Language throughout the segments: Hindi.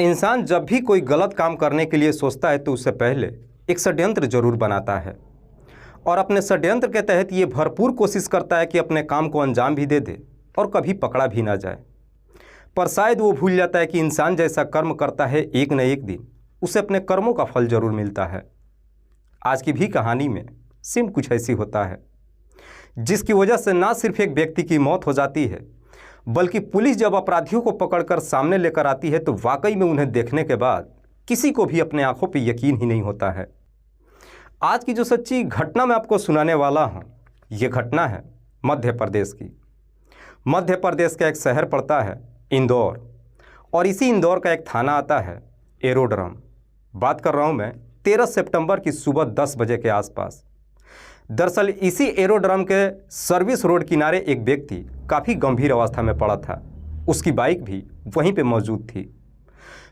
इंसान जब भी कोई गलत काम करने के लिए सोचता है तो उससे पहले एक षड्यंत्र जरूर बनाता है और अपने षड्यंत्र के तहत ये भरपूर कोशिश करता है कि अपने काम को अंजाम भी दे दे और कभी पकड़ा भी ना जाए। पर शायद वो भूल जाता है कि इंसान जैसा कर्म करता है एक न एक दिन उसे अपने कर्मों का फल जरूर मिलता है। आज की भी कहानी में सेम कुछ ऐसी होता है, जिसकी वजह से ना सिर्फ एक व्यक्ति की मौत हो जाती है बल्कि पुलिस जब अपराधियों को पकड़कर सामने लेकर आती है तो वाकई में उन्हें देखने के बाद किसी को भी अपने आंखों पर यकीन ही नहीं होता है। आज की जो सच्ची घटना मैं आपको सुनाने वाला हूँ, ये घटना है मध्य प्रदेश की। मध्य प्रदेश का एक शहर पड़ता है इंदौर और इसी इंदौर का एक थाना आता है एरोड्रम। बात कर रहा हूँ मैं 13 सितंबर की सुबह 10 बजे के आसपास। दरअसल इसी एरोड्रम के सर्विस रोड किनारे एक व्यक्ति काफ़ी गंभीर अवस्था में पड़ा था। उसकी बाइक भी वहीं पे मौजूद थी।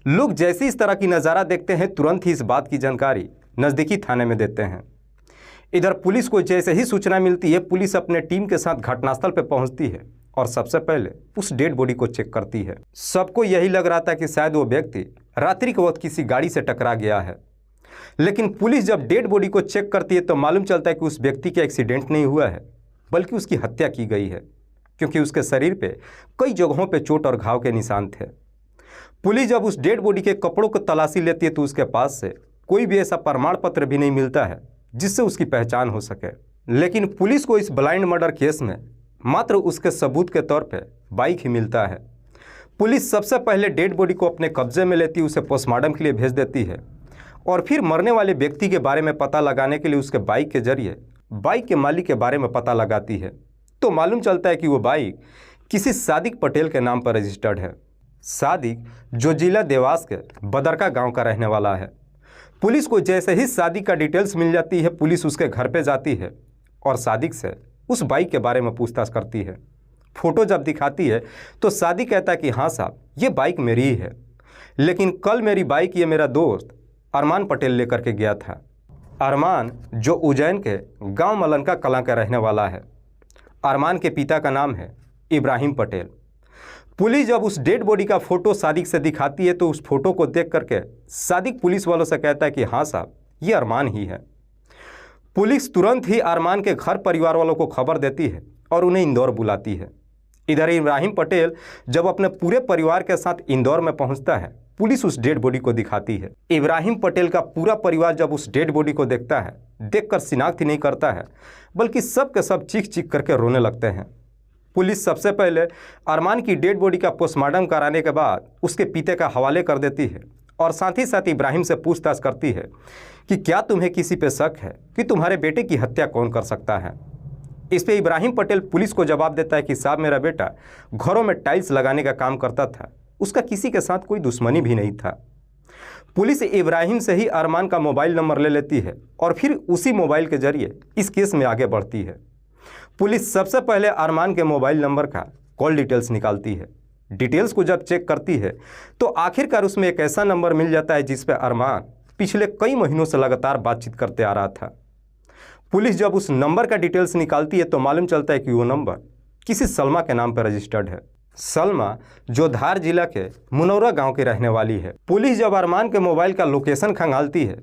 लोग जैसे इस तरह की नज़ारा देखते हैं तुरंत ही इस बात की जानकारी नज़दीकी थाने में देते हैं। इधर पुलिस को जैसे ही सूचना मिलती है, पुलिस अपने टीम के साथ घटनास्थल पर पहुंचती है और सबसे पहले उस डेड बॉडी को चेक करती है। सबको यही लग रहा था कि शायद वो व्यक्ति रात्रि के वक्त किसी गाड़ी से टकरा गया है, लेकिन पुलिस जब डेड बॉडी को चेक करती है तो मालूम चलता है कि उस व्यक्ति का एक्सीडेंट नहीं हुआ है बल्कि उसकी हत्या की गई है, क्योंकि उसके शरीर पे कई जगहों पे चोट और घाव के निशान थे। पुलिस जब उस डेड बॉडी के कपड़ों को तलाशी लेती है तो उसके पास से कोई भी ऐसा प्रमाण पत्र भी नहीं मिलता है जिससे उसकी पहचान हो सके। लेकिन पुलिस को इस ब्लाइंड मर्डर केस में मात्र उसके सबूत के तौर पर बाइक ही मिलता है। पुलिस सबसे पहले डेड बॉडी को अपने कब्जे में लेती, उसे पोस्टमार्टम के लिए भेज देती है और फिर मरने वाले व्यक्ति के बारे में पता लगाने के लिए उसके बाइक के जरिए बाइक के मालिक के बारे में पता लगाती है। तो मालूम चलता है कि वो बाइक किसी सादिक पटेल के नाम पर रजिस्टर्ड है। सादिक जो जिला देवास के बदरका गांव का रहने वाला है। पुलिस को जैसे ही सादिक का डिटेल्स मिल जाती है, पुलिस उसके घर पे जाती है और सादिक से उस बाइक के बारे में पूछताछ करती है। फ़ोटो जब दिखाती है तो सादिक कहता है कि हाँ साहब, ये बाइक मेरी ही है, लेकिन कल मेरी बाइक ये मेरा दोस्त अरमान पटेल लेकर के गया था। अरमान जो उज्जैन के गांव मलनका कलां का रहने वाला है। अरमान के पिता का नाम है इब्राहिम पटेल। पुलिस जब उस डेड बॉडी का फ़ोटो सादिक से दिखाती है तो उस फोटो को देख करके सादिक पुलिस वालों से कहता है कि हाँ साहब, ये अरमान ही है। पुलिस तुरंत ही अरमान के घर परिवार वालों को खबर देती है और उन्हें इंदौर बुलाती है। इधर इब्राहिम पटेल जब अपने पूरे परिवार के साथ इंदौर में पहुंचता है, पुलिस उस डेड बॉडी को दिखाती है। इब्राहिम पटेल का पूरा परिवार जब उस डेड बॉडी को देखता है, देखकर शिनाख्त ही नहीं करता है बल्कि सब के सब चीख चीख करके रोने लगते हैं। पुलिस सबसे पहले अरमान की डेड बॉडी का पोस्टमार्टम कराने के बाद उसके पिता का हवाले कर देती है और साथ ही साथ इब्राहिम से पूछताछ करती है कि क्या तुम्हें किसी पे शक है कि तुम्हारे बेटे की हत्या कौन कर सकता है। इस पे इब्राहिम पटेल पुलिस को जवाब देता है कि साहब, मेरा बेटा घरों में टाइल्स लगाने का काम करता था, उसका किसी के साथ कोई दुश्मनी भी नहीं था। पुलिस इब्राहिम से ही अरमान का मोबाइल नंबर ले लेती है और फिर उसी मोबाइल के जरिए इस केस में आगे बढ़ती है। पुलिस सबसे पहले अरमान के मोबाइल नंबर का कॉल डिटेल्स निकालती है। डिटेल्स को जब चेक करती है तो आखिरकार उसमें एक ऐसा नंबर मिल जाता है जिस पर अरमान पिछले कई महीनों से लगातार बातचीत करते आ रहा था। पुलिस जब उस नंबर का डिटेल्स निकालती है तो मालूम चलता है कि वो नंबर किसी सलमा के नाम पर रजिस्टर्ड है। सलमा जो धार जिला के मुनौरा गांव की रहने वाली है। पुलिस जब अरमान के मोबाइल का लोकेशन खंगालती है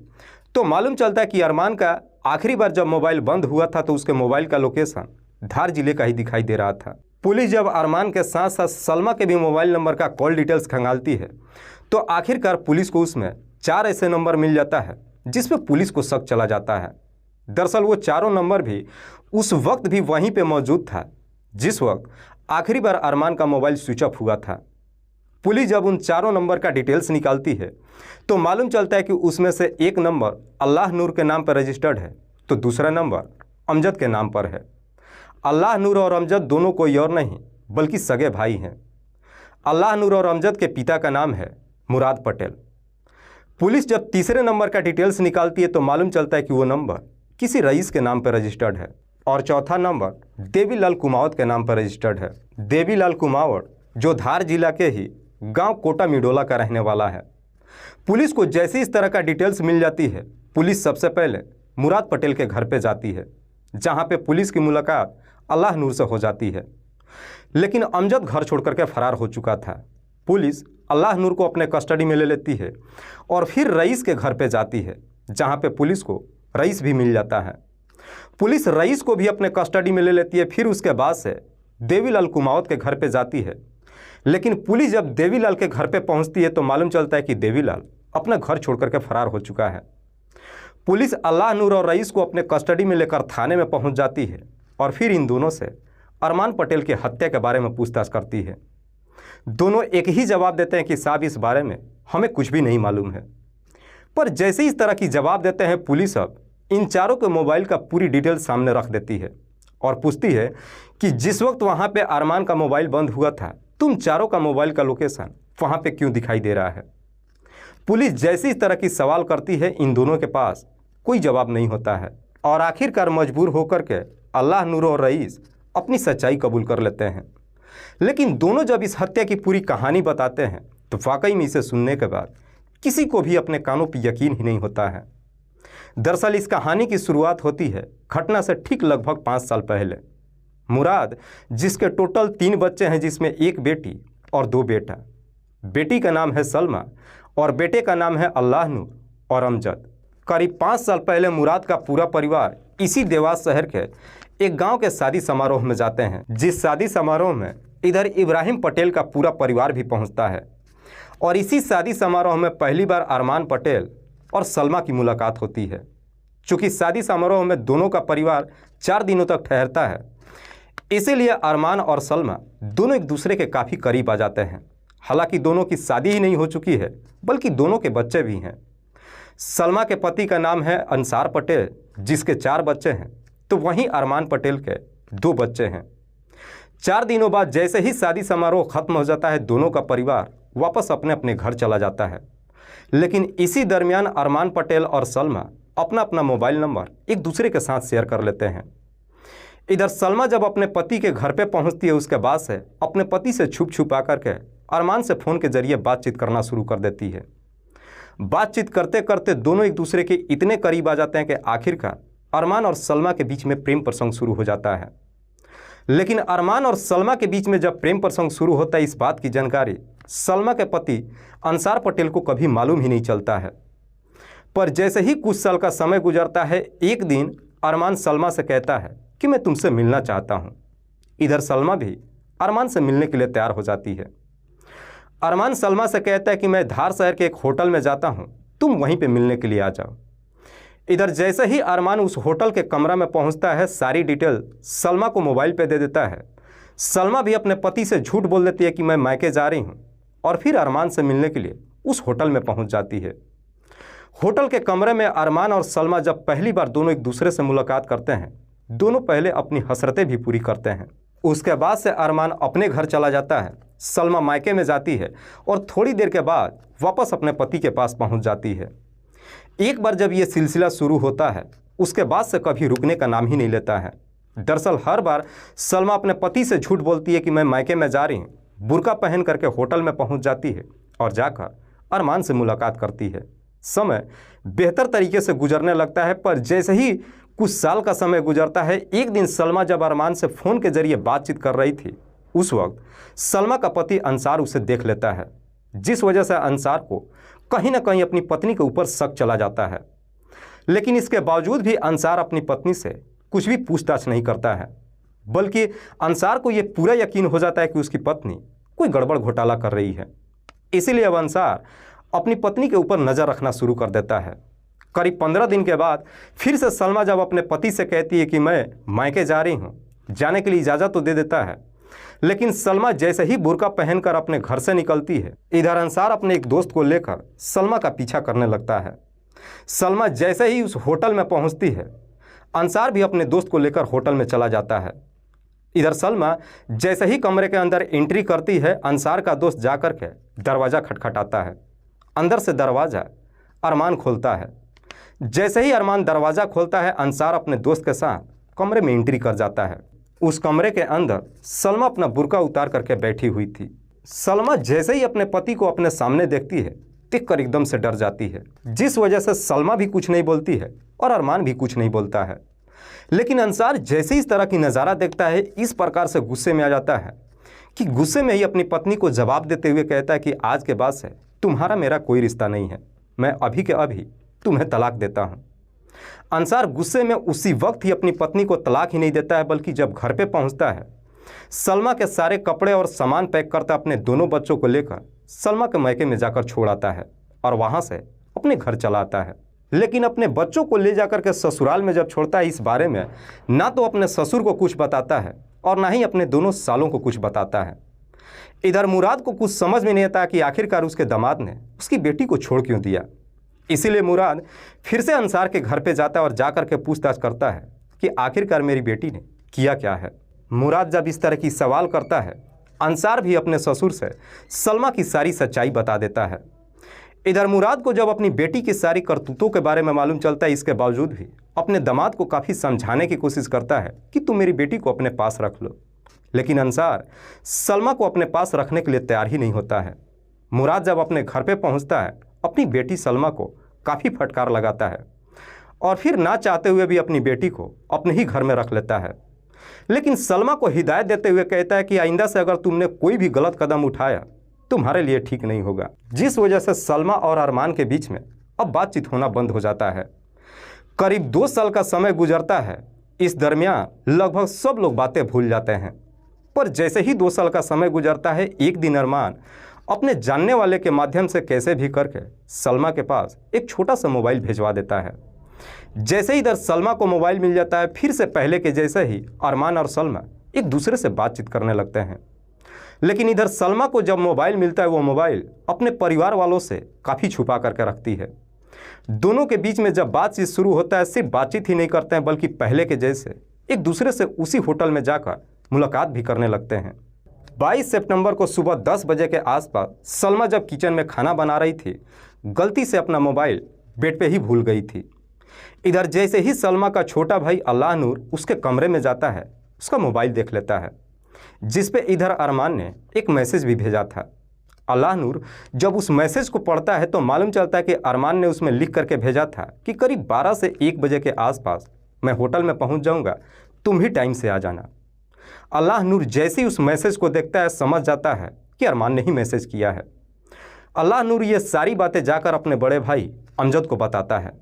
तो मालूम चलता है कि अरमान का आखिरी बार जब मोबाइल बंद हुआ था तो उसके मोबाइल का लोकेशन धार जिले का ही दिखाई दे रहा था। पुलिस जब अरमान के साथ साथ सलमा के भी मोबाइल नंबर का कॉल डिटेल्स खंगालती है तो आखिरकार पुलिस को उसमें 4 ऐसे नंबर मिल जाता है जिस पर पुलिस को शक चला जाता है। दरअसल वो चारों नंबर भी उस वक्त भी वहीं पे मौजूद था जिस वक्त आखिरी बार अरमान का मोबाइल स्विच ऑफ हुआ था। पुलिस जब उन चारों नंबर का डिटेल्स निकालती है तो मालूम चलता है कि उसमें से एक नंबर अल्लाह नूर के नाम पर रजिस्टर्ड है तो दूसरा नंबर अमजद के नाम पर है। अल्लाह नूर और अमजद दोनों कोई और नहीं बल्कि सगे भाई हैं। अल्लाह नूर और अमजद के पिता का नाम है मुराद पटेल। पुलिस जब तीसरे नंबर का डिटेल्स निकालती है तो मालूम चलता है कि वो नंबर किसी रईस के नाम पर रजिस्टर्ड है और चौथा नंबर देवीलाल कुमावत के नाम पर रजिस्टर्ड है। देवीलाल कुमावत जो धार जिला के ही गांव कोटा मिडोला का रहने वाला है। पुलिस को जैसे इस तरह का डिटेल्स मिल जाती है, पुलिस सबसे पहले मुराद पटेल के घर पे जाती है, जहां पे पुलिस की मुलाकात अल्लाह नूर से हो जाती है। लेकिन अमजद घर छोड़ करके फरार हो चुका था। पुलिस अल्लाह नूर को अपने कस्टडी में ले लेती है और फिर रईस के घर पे जाती है, जहाँ पे पुलिस को रईस भी मिल जाता है। पुलिस रईस को भी अपने कस्टडी में ले लेती है। फिर उसके बाद से देवीलाल कुमावत के घर पे जाती है। लेकिन पुलिस जब देवीलाल के घर पे पहुंचती है तो मालूम चलता है कि देवीलाल अपना घर छोड़ करके फरार हो चुका है। पुलिस अल्लाह नूर और रईस को अपने कस्टडी में लेकर थाने में पहुंच जाती है और फिर इन दोनों से अरमान पटेल की हत्या के बारे में पूछताछ करती है। दोनों एक ही जवाब देते हैं कि साहब इस बारे में हमें कुछ भी नहीं मालूम है। पर जैसे ही इस तरह की जवाब देते हैं, पुलिस अब इन चारों के मोबाइल का पूरी डिटेल सामने रख देती है और पूछती है कि जिस वक्त वहाँ पे अरमान का मोबाइल बंद हुआ था, तुम चारों का मोबाइल का लोकेशन वहाँ पे क्यों दिखाई दे रहा है। पुलिस जैसी इस तरह की सवाल करती है, इन दोनों के पास कोई जवाब नहीं होता है और आखिरकार मजबूर होकर के अल्लाह नूर और रईस अपनी सच्चाई कबूल कर लेते हैं। लेकिन दोनों जब इस हत्या की पूरी कहानी बताते हैं तो वाकई में इसे सुनने के बाद किसी को भी अपने कानों पर यकीन ही नहीं होता है। दरअसल इस कहानी की शुरुआत होती है घटना से ठीक लगभग 5 साल पहले। मुराद, जिसके टोटल 3 बच्चे हैं, जिसमें एक बेटी और 2 बेटा। बेटी का नाम है सलमा और बेटे का नाम है अल्लाह नूर और अमजद। करीब 5 साल पहले मुराद का पूरा परिवार इसी देवास शहर के एक गांव के शादी समारोह में जाते हैं, जिस शादी समारोह में इधर इब्राहिम पटेल का पूरा परिवार भी पहुंचता है। और इसी शादी समारोह में पहली बार अरमान पटेल और सलमा की मुलाकात होती है। चूँकि शादी समारोह में दोनों का परिवार 4 दिनों तक ठहरता है, इसीलिए अरमान और सलमा दोनों एक दूसरे के काफ़ी करीब आ जाते हैं। हालांकि दोनों की शादी ही नहीं हो चुकी है, बल्कि दोनों के बच्चे भी हैं। सलमा के पति का नाम है अंसार पटेल, जिसके 4 बच्चे हैं, तो वहीं अरमान पटेल के 2 बच्चे हैं। 4 दिनों बाद जैसे ही शादी समारोह खत्म हो जाता है, दोनों का परिवार वापस अपने अपने घर चला जाता है। लेकिन इसी दरमियान अरमान पटेल और सलमा अपना अपना मोबाइल नंबर एक दूसरे के साथ शेयर कर लेते हैं। इधर सलमा जब अपने पति के घर पे पहुंचती है, उसके बाद से अपने पति से छुप छुपा करके अरमान से फ़ोन के जरिए बातचीत करना शुरू कर देती है। बातचीत करते करते दोनों एक दूसरे के इतने करीब आ जाते हैं कि आखिरकार अरमान और सलमा के बीच में प्रेम प्रसंग शुरू हो जाता है। लेकिन अरमान और सलमा के बीच में जब प्रेम प्रसंग शुरू होता है, इस बात की जानकारी सलमा के पति अंसार पटेल को कभी मालूम ही नहीं चलता है। पर जैसे ही कुछ साल का समय गुजरता है, एक दिन अरमान सलमा से कहता है कि मैं तुमसे मिलना चाहता हूँ। इधर सलमा भी अरमान से मिलने के लिए तैयार हो जाती है। अरमान सलमा से कहता है कि मैं धार शहर के एक होटल में जाता हूँ, तुम वहीं पे मिलने के लिए आ जाओ। इधर जैसे ही अरमान उस होटल के कमरा में पहुँचता है, सारी डिटेल सलमा को मोबाइल पे दे देता है। सलमा भी अपने पति से झूठ बोल देती है कि मैं मायके जा रही हूँ और फिर अरमान से मिलने के लिए उस होटल में पहुँच जाती है। होटल के कमरे में अरमान और सलमा जब पहली बार दोनों एक दूसरे से मुलाकात करते हैं, दोनों पहले अपनी हसरतें भी पूरी करते हैं। उसके बाद से अरमान अपने घर चला जाता है, सलमा मायके में जाती है और थोड़ी देर के बाद वापस अपने पति के पास पहुंच जाती है। एक बार जब ये सिलसिला शुरू होता है, उसके बाद से कभी रुकने का नाम ही नहीं लेता है। दरअसल हर बार सलमा अपने पति से झूठ बोलती है कि मैं मायके में जा रही हूँ, बुर्का पहन करके होटल में पहुँच जाती है और जाकर अरमान से मुलाकात करती है। समय बेहतर तरीके से गुजरने लगता है, पर जैसे ही कुछ साल का समय गुजरता है, एक दिन सलमा जब अरमान से फ़ोन के जरिए बातचीत कर रही थी, उस वक्त सलमा का पति अंसार उसे देख लेता है, जिस वजह से अंसार को कहीं ना कहीं अपनी पत्नी के ऊपर शक चला जाता है। लेकिन इसके बावजूद भी अंसार अपनी पत्नी से कुछ भी पूछताछ नहीं करता है, बल्कि अंसार को ये पूरा यकीन हो जाता है कि उसकी पत्नी कोई गड़बड़ घोटाला कर रही है। इसीलिए अब अंसार अपनी पत्नी के ऊपर नज़र रखना शुरू कर देता है। करीब 15 दिन के बाद फिर से सलमा जब अपने पति से कहती है कि मैं मायके जा रही हूँ, जाने के लिए इजाज़त तो दे देता है। लेकिन सलमा जैसे ही बुर्का पहनकर अपने घर से निकलती है, इधर अंसार अपने एक दोस्त को लेकर सलमा का पीछा करने लगता है। सलमा जैसे ही उस होटल में पहुँचती है, अंसार भी अपने दोस्त को लेकर होटल में चला जाता है। इधर सलमा जैसे ही कमरे के अंदर एंट्री करती है, अंसार का दोस्त जाकर के दरवाज़ा खटखटाता है। अंदर से दरवाज़ा अरमान खोलता है। जैसे ही अरमान दरवाज़ा खोलता है, अंसार अपने दोस्त के साथ कमरे में एंट्री कर जाता है। उस कमरे के अंदर सलमा अपना बुर्का उतार करके बैठी हुई थी। सलमा जैसे ही अपने पति को अपने सामने देखती है, देखकर एकदम से डर जाती है, जिस वजह से सलमा भी कुछ नहीं बोलती है और अरमान भी कुछ नहीं बोलता है। लेकिन अंसार जैसे इस तरह की नज़ारा देखता है, इस प्रकार से गुस्से में आ जाता है कि गुस्से में ही अपनी पत्नी को जवाब देते हुए कहता है कि आज के बाद से तुम्हारा मेरा कोई रिश्ता नहीं है, मैं अभी के अभी तुम्हें तलाक देता हूँ। अंसार गुस्से में उसी वक्त ही अपनी पत्नी को तलाक ही नहीं देता है, बल्कि जब घर पे पहुंचता है सलमा के सारे कपड़े और सामान पैक करता अपने दोनों बच्चों को लेकर सलमा के मायके में जाकर छोड़ आता है और वहां से अपने घर चला आता है। लेकिन अपने बच्चों को ले जाकर के ससुराल में जब छोड़ता है, इस बारे में ना तो अपने ससुर को कुछ बताता है और ना ही अपने दोनों सालों को कुछ बताता है। इधर मुराद को कुछ समझ में नहीं आता कि आखिरकार उसके दामाद ने उसकी बेटी को छोड़ क्यों दिया। इसीलिए मुराद फिर से अंसार के घर पे जाता है और जाकर के पूछताछ करता है कि आखिरकार मेरी बेटी ने किया क्या है। मुराद जब इस तरह की सवाल करता है, अंसार भी अपने ससुर से सलमा की सारी सच्चाई बता देता है। इधर मुराद को जब अपनी बेटी की सारी करतूतों के बारे में मालूम चलता है, इसके बावजूद भी अपने दामाद को काफ़ी समझाने की कोशिश करता है कि तुम मेरी बेटी को अपने पास रख लो, लेकिन अंसार सलमा को अपने पास रखने के लिए तैयार ही नहीं होता है। मुराद जब अपने घर पे पहुंचता है, अपनी बेटी सलमा को काफ़ी फटकार लगाता है और फिर ना चाहते हुए भी अपनी बेटी को अपने ही घर में रख लेता है। लेकिन सलमा को हिदायत देते हुए कहता है कि आइंदा से अगर तुमने कोई भी गलत कदम उठाया तुम्हारे लिए ठीक नहीं होगा, जिस वजह से सलमा और अरमान के बीच में अब बातचीत होना बंद हो जाता है। करीब 2 साल का समय गुजरता है। इस दरमियान लगभग सब लोग बातें भूल जाते हैं, पर जैसे ही 2 साल का समय गुजरता है, एक दिन अरमान अपने जानने वाले के माध्यम से कैसे भी करके सलमा के पास एक छोटा सा मोबाइल भिजवा देता है। जैसे ही इधर सलमा को मोबाइल मिल जाता है, फिर से पहले के जैसे ही अरमान और सलमा एक दूसरे से बातचीत करने लगते हैं। लेकिन इधर सलमा को जब मोबाइल मिलता है, वो मोबाइल अपने परिवार वालों से काफ़ी छुपा करके रखती है। दोनों के बीच में जब बातचीत शुरू होता है, सिर्फ बातचीत ही नहीं करते हैं बल्कि पहले के जैसे एक दूसरे से उसी होटल में जाकर मुलाकात भी करने लगते हैं। 22 सितंबर को सुबह 10 बजे के आसपास सलमा जब किचन में खाना बना रही थी, गलती से अपना मोबाइल बेड पे ही भूल गई थी। इधर जैसे ही सलमा का छोटा भाई अल्लाह नूर उसके कमरे में जाता है, उसका मोबाइल देख लेता है, जिस पे इधर अरमान ने एक मैसेज भी भेजा था। अल्लाह नूर जब उस मैसेज को पढ़ता है तो मालूम चलता है कि अरमान ने उसमें लिख करके भेजा था कि करीब 12 से 1 बजे के आसपास मैं होटल में पहुंच जाऊंगा, तुम भी टाइम से आ जाना। अल्लाह नूर जैसे ही उस मैसेज को देखता है, समझ जाता है कि अरमान ने ही मैसेज किया है। अल्लाह नूर ये सारी बातें जाकर अपने बड़े भाई अमजद को बताता है।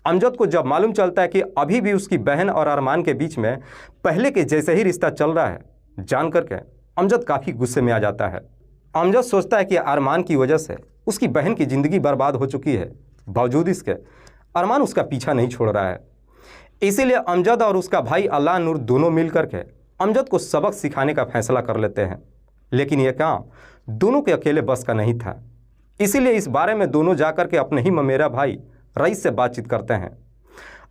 अमजद को जब मालूम चलता है कि अभी भी उसकी बहन और अरमान के बीच में पहले के जैसे ही रिश्ता चल रहा है, जान करके अमजद काफ़ी गुस्से में आ जाता है। अमजद सोचता है कि अरमान की वजह से उसकी बहन की ज़िंदगी बर्बाद हो चुकी है, बावजूद इसके अरमान उसका पीछा नहीं छोड़ रहा है। इसीलिए अमजद और उसका भाई अल्लाह नूर दोनों मिल करके अमजद को सबक सिखाने का फैसला कर लेते हैं। लेकिन यह काम दोनों के अकेले बस का नहीं था, इसीलिए इस बारे में दोनों जाकर के अपने ही ममेरा भाई रईस से बातचीत करते हैं।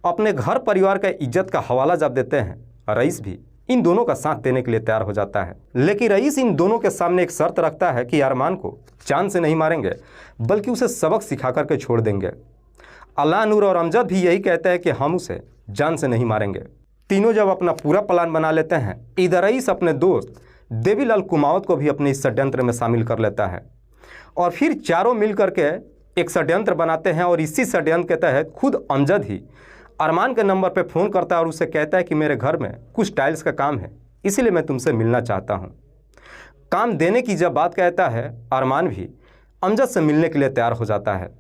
अपने घर परिवार का इज्जत का हवाला जब देते हैं, रईस भी इन दोनों का साथ देने के लिए तैयार हो जाता है। लेकिन रईस इन दोनों के सामने एक शर्त रखता है कि अरमान को जान से नहीं मारेंगे, बल्कि उसे सबक सिखा करके छोड़ देंगे। अल्लाह नूर और अमजद भी यही कहते हैं कि हम उसे जान से नहीं मारेंगे। तीनों जब अपना पूरा प्लान बना लेते हैं, इधर रईस अपने दोस्त देवीलाल कुमावत को भी अपने इस षड्यंत्र में शामिल कर लेता है और फिर चारों मिल करके एक षड्यंत्र बनाते हैं। और इसी षड्यंत्र के तहत खुद अमजद ही अरमान के नंबर पर फ़ोन करता है और उसे कहता है कि मेरे घर में कुछ टाइल्स का काम है, इसीलिए मैं तुमसे मिलना चाहता हूँ। काम देने की जब बात कहता है, अरमान भी अमजद से मिलने के लिए तैयार हो जाता है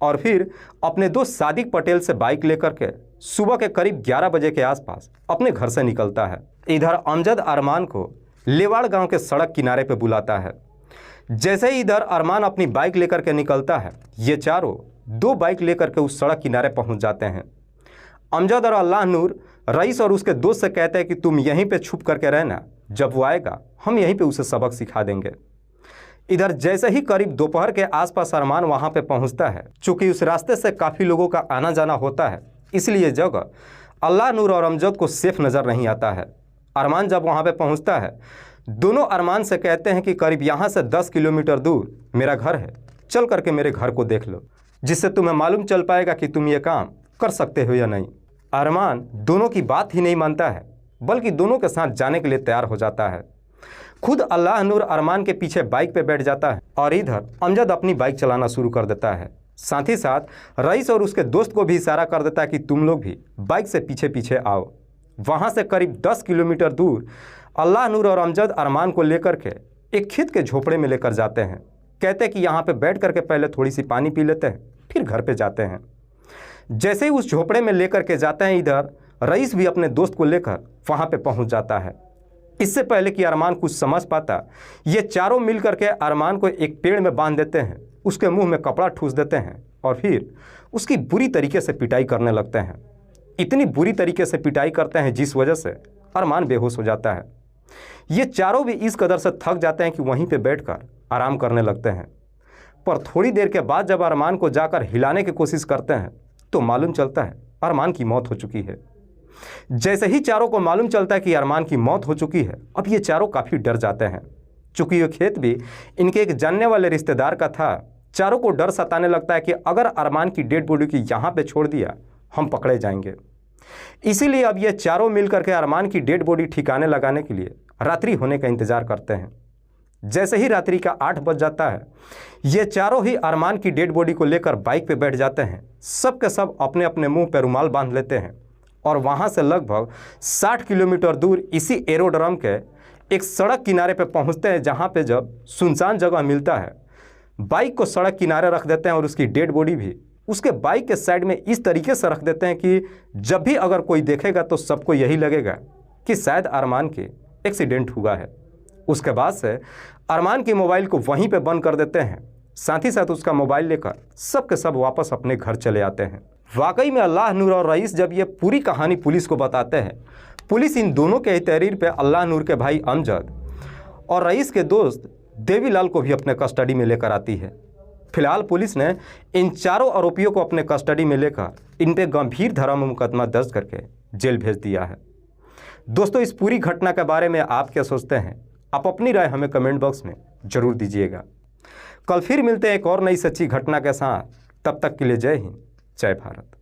और फिर अपने दोस्त सादिक पटेल से बाइक लेकर के सुबह के करीब 11 बजे के आसपास अपने घर से निकलता है। इधर अमजद अरमान को लेवाड़ गांव के सड़क किनारे पर बुलाता है। जैसे ही इधर अरमान अपनी बाइक लेकर के निकलता है, ये चारों 2 बाइक लेकर के उस सड़क किनारे पहुंच जाते हैं। अमजद और अल्लाह नूर रईस और उसके दोस्त से कहते हैं कि तुम यहीं पे छुप करके रहना, जब वो आएगा हम यहीं पे उसे सबक सिखा देंगे। इधर जैसे ही करीब दोपहर के आसपास अरमान वहां पे पहुंचता है, चूँकि उस रास्ते से काफ़ी लोगों का आना जाना होता है, इसलिए जगह अल्लाह नूर और अमजद को सेफ नज़र नहीं आता है। अरमान जब वहाँ पर पहुँचता है, दोनों अरमान से कहते हैं कि करीब यहाँ से 10 किलोमीटर दूर मेरा घर है, चल करके मेरे घर को देख लो, जिससे तुम्हें मालूम चल पाएगा कि तुम ये काम कर सकते हो या नहीं। अरमान दोनों की बात ही नहीं मानता है, बल्कि दोनों के साथ जाने के लिए तैयार हो जाता है। खुद अल्लाह नूर अरमान के पीछे बाइक पे बैठ जाता है और इधर अमजद अपनी बाइक चलाना शुरू कर देता है। साथ ही साथ रईस और उसके दोस्त को भी इशारा कर देता है कि तुम लोग भी बाइक से पीछे पीछे आओ। वहाँ से करीब 10 किलोमीटर दूर अल्लाह नूर और अमजद अरमान को लेकर के एक खेत के झोपड़े में लेकर जाते हैं। कहते हैं कि यहाँ पे बैठ करके पहले थोड़ी सी पानी पी लेते हैं, फिर घर पे जाते हैं। जैसे ही उस झोपड़े में लेकर के जाते हैं, इधर रईस भी अपने दोस्त को लेकर वहाँ पे पहुँच जाता है। इससे पहले कि अरमान कुछ समझ पाता, ये चारों मिल करके अरमान को एक पेड़ में बांध देते हैं, उसके मुंह में कपड़ा ठूस देते हैं और फिर उसकी बुरी तरीके से पिटाई करने लगते हैं। इतनी बुरी तरीके से पिटाई करते हैं जिस वजह से अरमान बेहोश हो जाता है। ये चारों भी इस कदर से थक जाते हैं कि वहीं पे बैठकर आराम करने लगते हैं। पर थोड़ी देर के बाद जब अरमान को जाकर हिलाने की कोशिश करते हैं तो मालूम चलता है अरमान की मौत हो चुकी है। जैसे ही चारों को मालूम चलता है कि अरमान की मौत हो चुकी है, अब ये चारों काफ़ी डर जाते हैं। चूँकि ये खेत भी इनके एक जानने वाले रिश्तेदार का था, चारों को डर सताने लगता है कि अगर अरमान की डेड बॉडी की यहाँ पे छोड़ दिया हम पकड़े जाएंगे। इसीलिए अब ये चारों मिल करके अरमान की डेड बॉडी ठिकाने लगाने के लिए रात्रि होने का इंतज़ार करते हैं। जैसे ही रात्रि का 8 बज जाता है, ये चारों ही अरमान की डेड बॉडी को लेकर बाइक पे बैठ जाते हैं। सब के सब अपने अपने मुंह पर रुमाल बांध लेते हैं और वहाँ से लगभग 60 किलोमीटर दूर इसी एरोड्रम के एक सड़क किनारे पे पहुँचते हैं, जहाँ पे जब सुनसान जगह मिलता है बाइक को सड़क किनारे रख देते हैं और उसकी डेड बॉडी भी उसके बाइक के साइड में इस तरीके से रख देते हैं कि जब भी अगर कोई देखेगा तो सबको यही लगेगा कि शायद अरमान के एक्सीडेंट हुआ है। उसके बाद से अरमान के मोबाइल को वहीं पे बंद कर देते हैं, साथ ही साथ उसका मोबाइल लेकर सब के सब वापस अपने घर चले आते हैं। वाकई में अल्लाह नूर और रईस जब ये पूरी कहानी पुलिस को बताते हैं, पुलिस इन दोनों के ही तहरीर पे अल्लाह नूर के भाई अमजद और रईस के दोस्त देवीलाल को भी अपने कस्टडी में लेकर आती है। फिलहाल पुलिस ने इन चारों आरोपियों को अपने कस्टडी में लेकर इन पे गंभीर धारा में मुकदमा दर्ज करके जेल भेज दिया है। दोस्तों, इस पूरी घटना के बारे में आप क्या सोचते हैं? आप अपनी राय हमें कमेंट बॉक्स में ज़रूर दीजिएगा। कल फिर मिलते हैं एक और नई सच्ची घटना के साथ। तब तक के लिए जय हिंद, जय भारत।